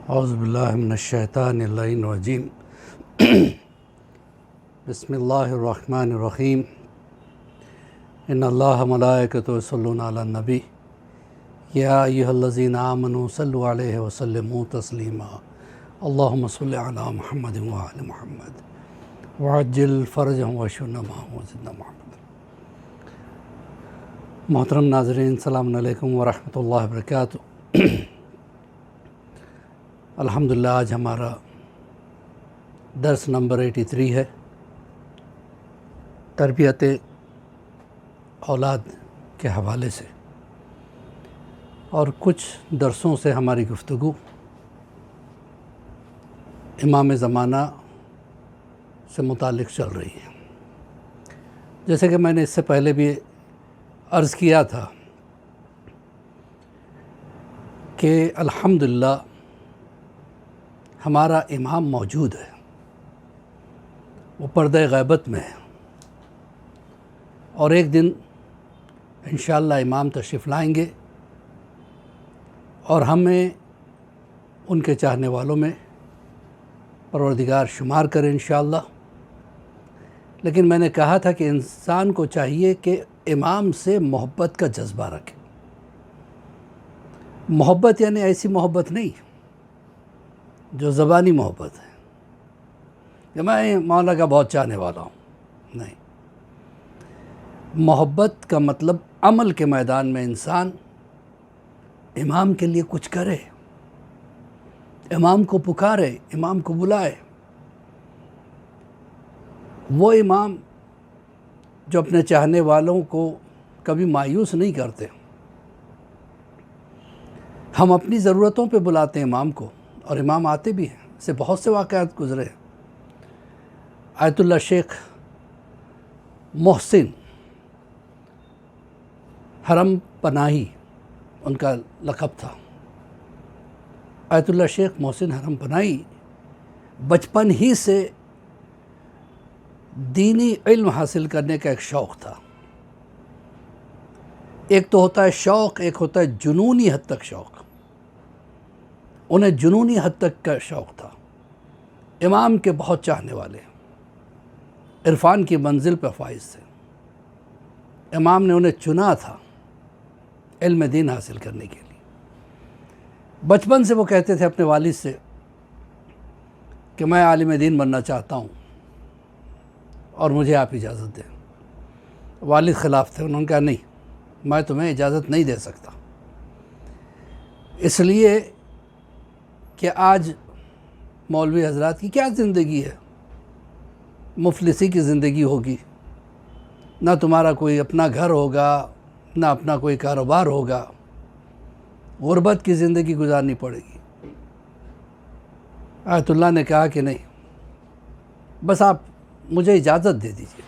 اعوذ باللہ من الشیطان اللعین الرجیم بسم اللہ الرحمن الرحیم ان اللہ ملائکتہ یصلون علی النبی یا ایھا الذین آمنوا صلوا علیہ وسلموا تسلیما اللہم صل علی محمد وآل محمد وعجل فرجهم واشف معهم وزدنا محمد۔ محترم ناظرین، السلام علیکم ورحمۃ اللہ وبرکاتہ۔ الحمدللہ آج ہمارا درس نمبر 83 ہے، تربیت اولاد کے حوالے سے، اور کچھ درسوں سے ہماری گفتگو امام زمانہ سے متعلق چل رہی ہے۔ جیسے کہ میں نے اس سے پہلے بھی عرض کیا تھا کہ الحمدللہ ہمارا امام موجود ہے، وہ پردہ غیبت میں ہے، اور ایک دن انشاءاللہ امام تشریف لائیں گے اور ہمیں ان کے چاہنے والوں میں پروردگار شمار کرے انشاءاللہ۔ لیکن میں نے کہا تھا کہ انسان کو چاہیے کہ امام سے محبت کا جذبہ رکھے۔ محبت یعنی ایسی محبت نہیں جو زبانی محبت ہے کہ میں مولا کا بہت چاہنے والا ہوں، نہیں۔ محبت کا مطلب عمل کے میدان میں انسان امام کے لیے کچھ کرے، امام کو پکارے، امام کو بلائے۔ وہ امام جو اپنے چاہنے والوں کو کبھی مایوس نہیں کرتے۔ ہم اپنی ضرورتوں پہ بلاتے ہیں امام کو، اور امام آتے بھی ہیں، اس سے بہت سے واقعات گزرے ہیں۔ آیت اللہ شیخ محسن حرم پناہی ان کا لقب تھا۔ آیت اللہ شیخ محسن حرم پناہی بچپن ہی سے دینی علم حاصل کرنے کا ایک شوق تھا۔ ایک تو ہوتا ہے شوق، ایک ہوتا ہے جنونی حد تک شوق۔ انہیں جنونی حد تک کا شوق تھا، امام کے بہت چاہنے والے، عرفان کی منزل پہ فائز تھے۔ امام نے انہیں چنا تھا علم دین حاصل کرنے کے لیے۔ بچپن سے وہ کہتے تھے اپنے والد سے کہ میں عالم دین بننا چاہتا ہوں اور مجھے آپ اجازت دیں۔ والد خلاف تھے، انہوں نے کہا نہیں، میں تمہیں اجازت نہیں دے سکتا، اس لیے کہ آج مولوی حضرات کی کیا زندگی ہے، مفلسی کی زندگی ہوگی، نہ تمہارا کوئی اپنا گھر ہوگا، نہ اپنا کوئی کاروبار ہوگا، غربت کی زندگی گزارنی پڑے گی۔ آیت اللہ نے کہا کہ نہیں، بس آپ مجھے اجازت دے دیجیے،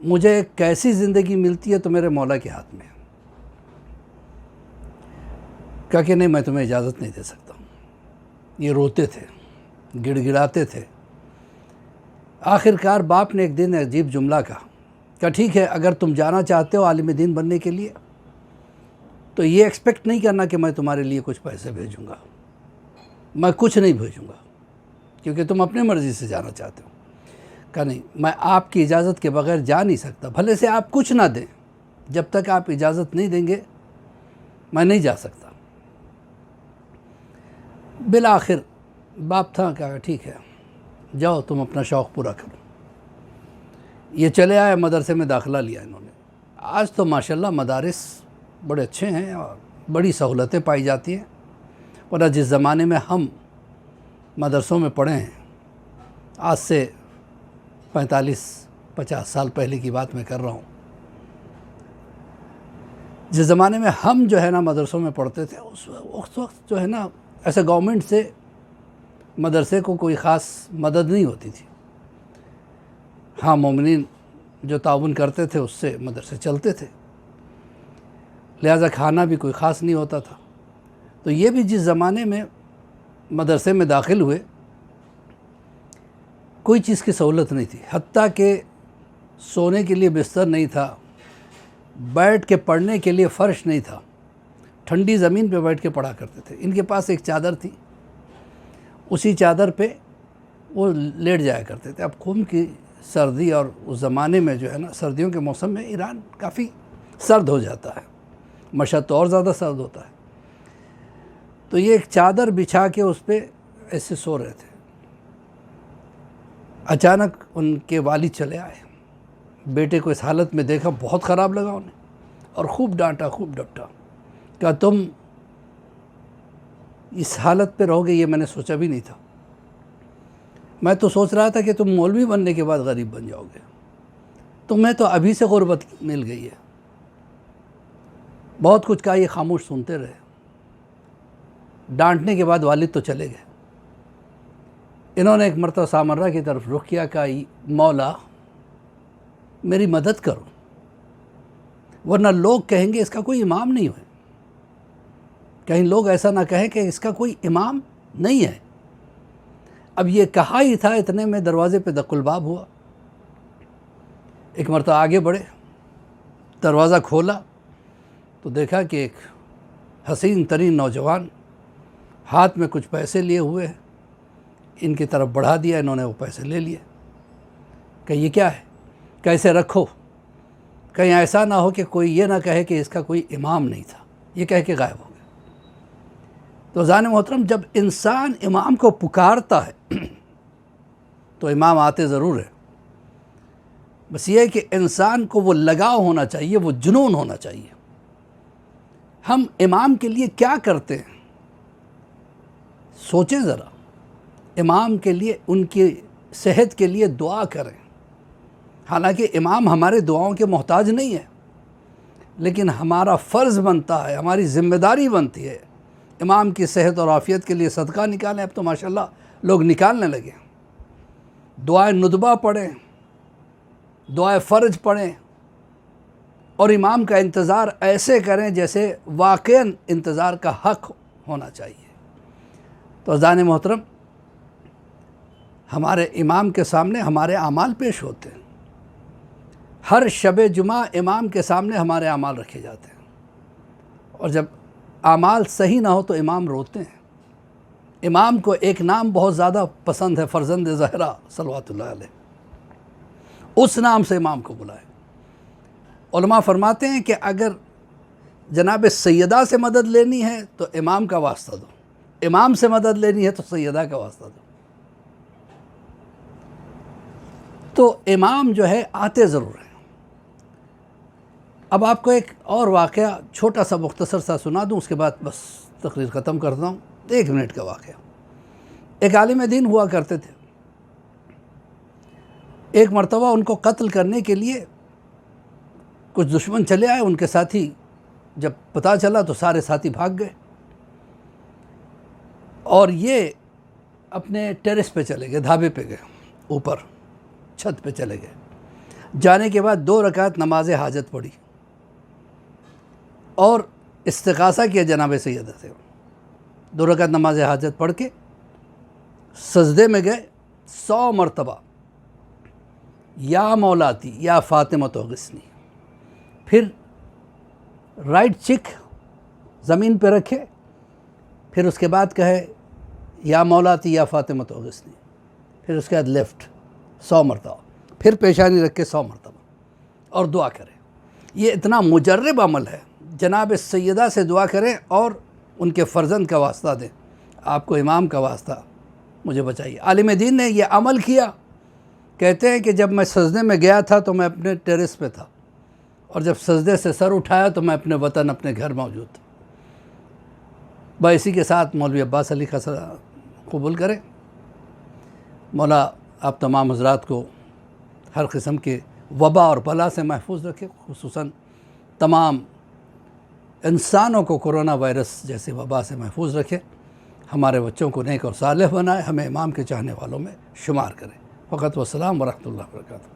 مجھے کیسی زندگی ملتی ہے تو میرے مولا کے ہاتھ میں ہے۔ کہا کہ نہیں، میں تمہیں اجازت نہیں دے سکتا۔ یہ روتے تھے، گڑ گڑاتے تھے۔ آخر کار باپ نے ایک دن عجیب جملہ کہا، ٹھیک ہے، اگر تم جانا چاہتے ہو عالم دین بننے کے لیے تو یہ ایکسپیکٹ نہیں کرنا کہ میں تمہارے لیے کچھ پیسے بھیجوں گا، میں کچھ نہیں بھیجوں گا، کیونکہ تم اپنی مرضی سے جانا چاہتے ہو۔ کہا نہیں، میں آپ کی اجازت کے بغیر جا نہیں سکتا، بھلے سے آپ کچھ نہ دیں، جب تک آپ اجازت نہیں دیں گے میں نہیں جا سکتا۔ بالآخر باپ تھا، کہا ٹھیک ہے، جاؤ تم اپنا شوق پورا کرو۔ یہ چلے آئے، مدرسے میں داخلہ لیا انہوں نے۔ آج تو ماشاءاللہ مدارس بڑے اچھے ہیں اور بڑی سہولتیں پائی جاتی ہیں، ورنہ جس زمانے میں ہم مدرسوں میں پڑھے ہیں، آج سے 45-50 سال پہلے کی بات میں کر رہا ہوں، جس زمانے میں ہم جو ہے نا مدرسوں میں پڑھتے تھے، اس وقت جو ہے نا ایسے گورنمنٹ سے مدرسے کو کوئی خاص مدد نہیں ہوتی تھی۔ ہاں، مومنین جو تعاون کرتے تھے اس سے مدرسے چلتے تھے، لہٰذا کھانا بھی کوئی خاص نہیں ہوتا تھا۔ تو یہ بھی جس زمانے میں مدرسے میں داخل ہوئے، کوئی چیز کی سہولت نہیں تھی، حتیٰ کہ سونے کے لیے بستر نہیں تھا، بیٹھ کے پڑھنے کے لیے فرش نہیں تھا، ٹھنڈی زمین پہ بیٹھ کے پڑھا کرتے تھے۔ ان کے پاس ایک چادر تھی، اسی چادر پہ وہ لیٹ جایا کرتے تھے۔ اب قم کی سردی، اور اس زمانے میں جو ہے نا سردیوں کے موسم میں ایران کافی سرد ہو جاتا ہے، مشہد تو اور زیادہ سرد ہوتا ہے، تو یہ ایک چادر بچھا کے اس پہ ایسے سو رہے تھے۔ اچانک ان کے والد چلے آئے، بیٹے کو اس حالت میں دیکھا، بہت خراب لگا انہیں، اور خوب ڈانٹا، خوب ڈپٹا، کہا تم اس حالت پہ رہو گے یہ میں نے سوچا بھی نہیں تھا، میں تو سوچ رہا تھا کہ تم مولوی بننے کے بعد غریب بن جاؤ گے، تمہیں تو ابھی سے غربت مل گئی ہے۔ بہت کچھ کہا، یہ خاموش سنتے رہے۔ ڈانٹنے کے بعد والد تو چلے گئے۔ انہوں نے ایک مرتبہ سامرہ کی طرف رخ کیا، کہا مولا میری مدد کرو، ورنہ لوگ کہیں گے اس کا کوئی امام نہیں ہے، کہیں لوگ ایسا نہ کہیں کہ اس کا کوئی امام نہیں ہے۔ اب یہ کہا ہی تھا، اتنے میں دروازے پہ دق الباب ہوا۔ ایک مرتبہ آگے بڑھے، دروازہ کھولا تو دیکھا کہ ایک حسین ترین نوجوان ہاتھ میں کچھ پیسے لیے ہوئے ہیں، ان کی طرف بڑھا دیا، انہوں نے وہ پیسے لے لیے۔ کہ یہ کیا ہے؟ کیسے رکھو، کہیں ایسا نہ ہو کہ کوئی یہ نہ کہے کہ اس کا کوئی امام نہیں تھا، یہ کہہ کے غائب ہو گیا۔ تو ذہن محترم، جب انسان امام کو پکارتا ہے تو امام آتے ضرور ہے، بس یہ ہے کہ انسان کو وہ لگاؤ ہونا چاہیے، وہ جنون ہونا چاہیے۔ ہم امام کے لیے کیا کرتے ہیں سوچیں ذرا، امام کے لیے، ان کی صحت کے لیے دعا کریں۔ حالانکہ امام ہمارے دعاؤں کے محتاج نہیں ہے، لیکن ہمارا فرض بنتا ہے، ہماری ذمہ داری بنتی ہے امام کی صحت اور عافیت کے لیے صدقہ نکالیں۔ اب تو ماشاءاللہ لوگ نکالنے لگے، دعائے ندبہ پڑھیں، دعائے فرض پڑھیں، اور امام کا انتظار ایسے کریں جیسے واقعاً انتظار کا حق ہونا چاہیے۔ تو عزیزان محترم، ہمارے امام کے سامنے ہمارے اعمال پیش ہوتے ہیں۔ ہر شب جمعہ امام کے سامنے ہمارے اعمال رکھے جاتے ہیں، اور جب اعمال صحیح نہ ہو تو امام روتے ہیں۔ امام کو ایک نام بہت زیادہ پسند ہے، فرزند زہرا صلوات اللہ علیہ، اس نام سے امام کو بلائے۔ علماء فرماتے ہیں کہ اگر جناب سیدہ سے مدد لینی ہے تو امام کا واسطہ دو، امام سے مدد لینی ہے تو سیدہ کا واسطہ دو۔ تو امام جو ہے آتے ضرور ہیں۔ اب آپ کو ایک اور واقعہ چھوٹا سا مختصر سا سنا دوں، اس کے بعد بس تقریر ختم کرتا ہوں۔ 1 منٹ کا واقعہ۔ ایک عالم دین ہوا کرتے تھے، ایک مرتبہ ان کو قتل کرنے کے لیے کچھ دشمن چلے آئے، ان کے ساتھی جب پتہ چلا تو سارے ساتھی بھاگ گئے، اور یہ اپنے ٹیرس پہ چلے گئے، دھابے پہ گئے، اوپر چھت پہ چلے گئے۔ جانے کے بعد 2 رکعت نماز حاجت پڑھی اور استغاثہ کیا جناب سیدہ سے۔ 2 رکعت نماز حاجت پڑھ کے سجدے میں گئے، 100 مرتبہ یا مولاتی یا فاطمۃ غسنی، پھر رائٹ چیک زمین پہ رکھے، پھر اس کے بعد کہے یا مولاتی یا فاطمۃ غسنی، پھر اس کے بعد لیفٹ 100 مرتبہ، پھر پیشانی رکھ کے 100 مرتبہ، اور دعا کریں۔ یہ اتنا مجرب عمل ہے، جناب سیدہ سے دعا کریں اور ان کے فرزند کا واسطہ دیں، آپ کو امام کا واسطہ مجھے بچائیے۔ عالم دین نے یہ عمل کیا، کہتے ہیں کہ جب میں سجدے میں گیا تھا تو میں اپنے ٹیرس پہ تھا، اور جب سجدے سے سر اٹھایا تو میں اپنے وطن، اپنے گھر موجود تھا۔ اسی کے ساتھ مولوی عباس علی کا قبول کریں۔ مولا آپ تمام حضرات کو ہر قسم کے وبا اور بلا سے محفوظ رکھے، خصوصاً تمام انسانوں کو کورونا وائرس جیسے وبا سے محفوظ رکھے، ہمارے بچوں کو نیک اور صالح بنائے، ہمیں امام کے چاہنے والوں میں شمار کرے۔ فقط والسلام ورحمۃ اللہ وبرکاتہ۔